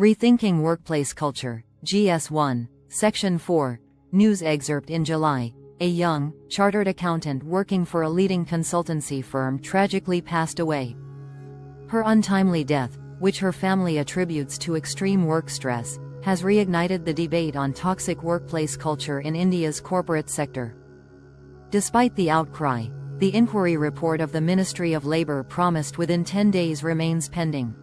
Rethinking Workplace Culture, GS1, Section 4, News excerpt in July. A young, chartered accountant working for a leading consultancy firm tragically passed away. Her untimely death, which her family attributes to extreme work stress, has reignited the debate on toxic workplace culture in India's corporate sector. Despite the outcry, the inquiry report of the Ministry of Labour promised within 10 days remains pending.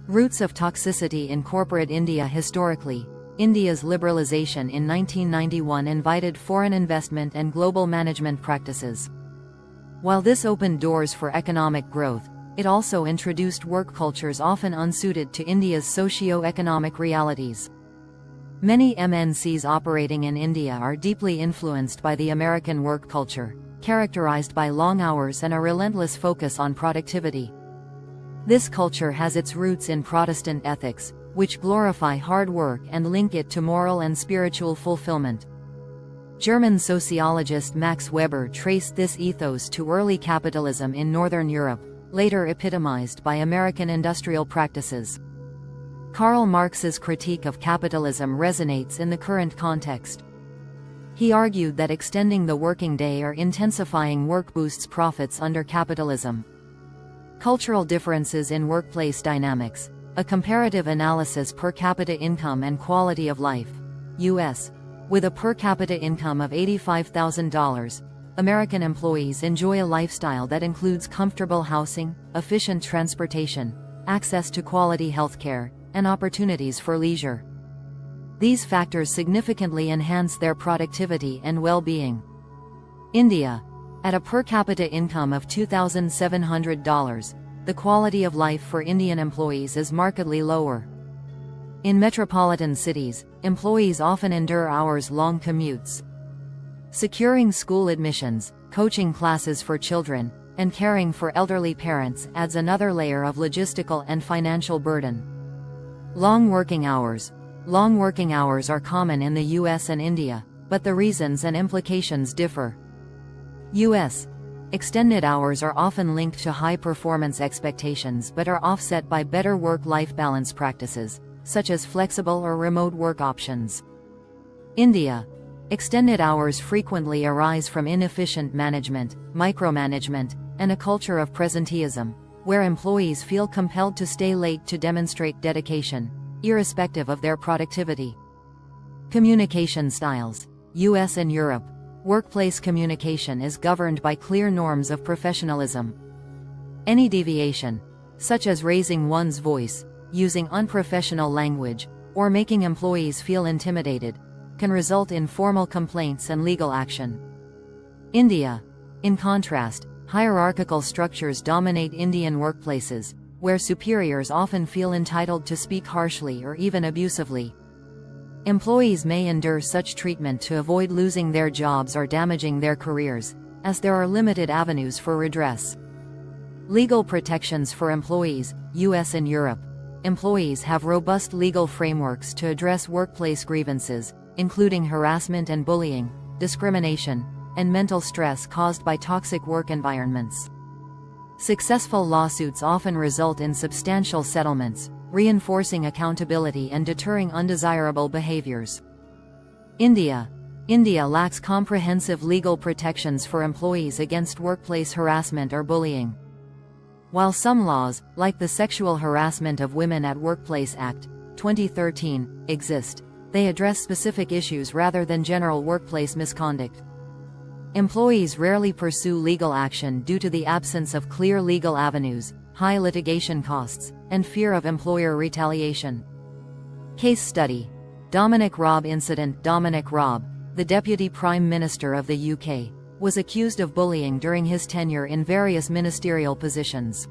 Roots of toxicity in corporate India. Historically, India's liberalization in 1991 invited foreign investment and global management practices. While this opened doors for economic growth, it also introduced work cultures often unsuited to India's socio-economic realities. Many MNCs operating in India are deeply influenced by the American work culture, characterized by long hours and a relentless focus on productivity. This culture has its roots in Protestant ethics, which glorify hard work and link it to moral and spiritual fulfillment. German sociologist Max Weber traced this ethos to early capitalism in Northern Europe, later epitomized by American industrial practices. Karl Marx's critique of capitalism resonates in the current context. He argued that extending the working day or intensifying work boosts profits under capitalism. Cultural differences in workplace dynamics. A comparative analysis. Per capita income and quality of life. U.S. With a per capita income of $85,000, American employees enjoy a lifestyle that includes comfortable housing, efficient transportation, access to quality healthcare, and opportunities for leisure. These factors significantly enhance their productivity and well-being. India. At a per capita income of $2,700, the quality of life for Indian employees is markedly lower. In metropolitan cities, employees often endure hours-long commutes. Securing school admissions, coaching classes for children, and caring for elderly parents adds another layer of logistical and financial burden. Long working hours. Long working hours are common in the US and India, but the reasons and implications differ. US. Extended hours are often linked to high performance expectations but are offset by better work-life balance practices, such as flexible or remote work options. India. Extended hours frequently arise from inefficient management, micromanagement, and a culture of presenteeism, where employees feel compelled to stay late to demonstrate dedication, irrespective of their productivity. Communication styles. US and Europe. Workplace communication is governed by clear norms of professionalism. Any deviation, such as raising one's voice, using unprofessional language, or making employees feel intimidated, can result in formal complaints and legal action. India. In contrast, hierarchical structures dominate Indian workplaces, where superiors often feel entitled to speak harshly or even abusively. Employees may endure such treatment to avoid losing their jobs or damaging their careers, as there are limited avenues for redress. Legal protections for employees. US and Europe. Employees have robust legal frameworks to address workplace grievances, including harassment and bullying, discrimination, and mental stress caused by toxic work environments. Successful lawsuits often result in substantial settlements, reinforcing accountability and deterring undesirable behaviors. India. India lacks comprehensive legal protections for employees against workplace harassment or bullying. While some laws, like the Sexual Harassment of Women at Workplace Act, 2013, exist, they address specific issues rather than general workplace misconduct. Employees rarely pursue legal action due to the absence of clear legal avenues, high litigation costs, and fear of employer retaliation. Case study. Dominic Raab incident. Dominic Raab, the Deputy Prime Minister of the UK, was accused of bullying during his tenure in various ministerial positions.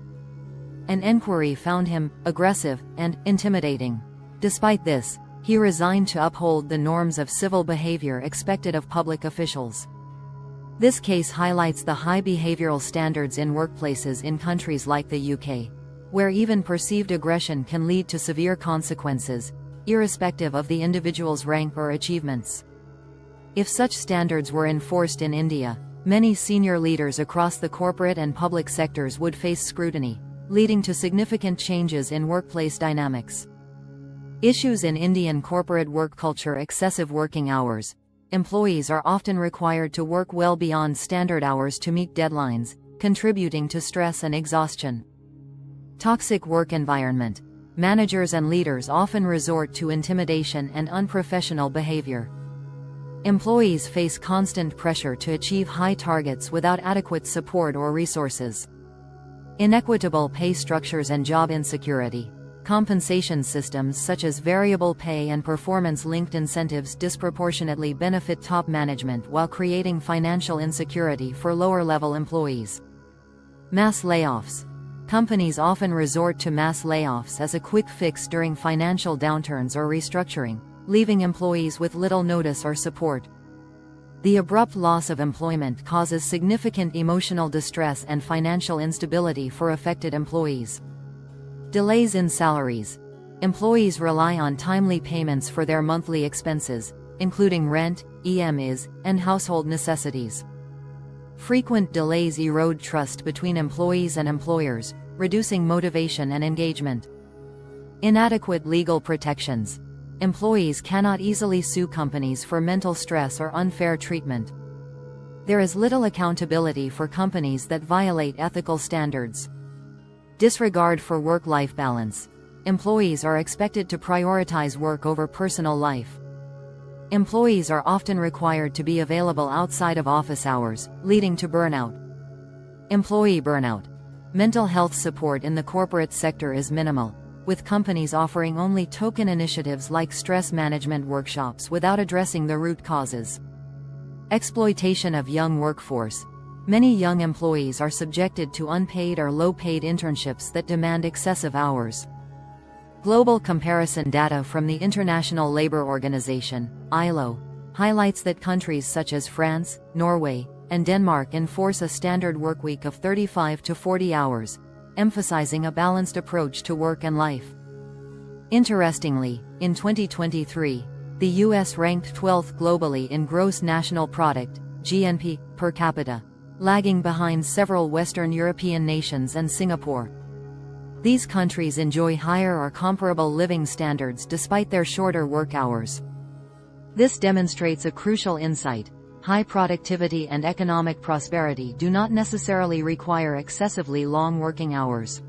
An enquiry found him aggressive and intimidating. Despite this, he resigned to uphold the norms of civil behavior expected of public officials. This case highlights the high behavioral standards in workplaces in countries like the UK, where even perceived aggression can lead to severe consequences, irrespective of the individual's rank or achievements. If such standards were enforced in India, many senior leaders across the corporate and public sectors would face scrutiny, leading to significant changes in workplace dynamics. Issues in Indian corporate work culture. Excessive working hours. Employees are often required to work well beyond standard hours to meet deadlines, contributing to stress and exhaustion. Toxic work environment. Managers and leaders often resort to intimidation and unprofessional behavior. Employees face constant pressure to achieve high targets without adequate support or resources. Inequitable pay structures and job insecurity. Compensation systems such as variable pay and performance-linked incentives disproportionately benefit top management while creating financial insecurity for lower-level employees. Mass layoffs. Companies often resort to mass layoffs as a quick fix during financial downturns or restructuring, leaving employees with little notice or support. The abrupt loss of employment causes significant emotional distress and financial instability for affected employees. Delays in salaries. Employees rely on timely payments for their monthly expenses, including rent, EMIs, and household necessities. Frequent delays erode trust between employees and employers, reducing motivation and engagement. Inadequate legal protections. Employees cannot easily sue companies for mental stress or unfair treatment. There is little accountability for companies that violate ethical standards. Disregard for work-life balance. Employees are expected to prioritize work over personal life. Employees are often required to be available outside of office hours, leading to burnout. Employee burnout. Mental health support in the corporate sector is minimal, with companies offering only token initiatives like stress management workshops without addressing the root causes. Exploitation of young workforce. Many young employees are subjected to unpaid or low-paid internships that demand excessive hours. Global comparison data from the International Labour Organization, ILO, highlights that countries such as France, Norway, and Denmark enforce a standard workweek of 35 to 40 hours, emphasizing a balanced approach to work and life. Interestingly, in 2023, the U.S. ranked 12th globally in gross national product, GNP, per capita, lagging behind several Western European nations and Singapore. These countries enjoy higher or comparable living standards despite their shorter work hours. This demonstrates a crucial insight: high productivity and economic prosperity do not necessarily require excessively long working hours.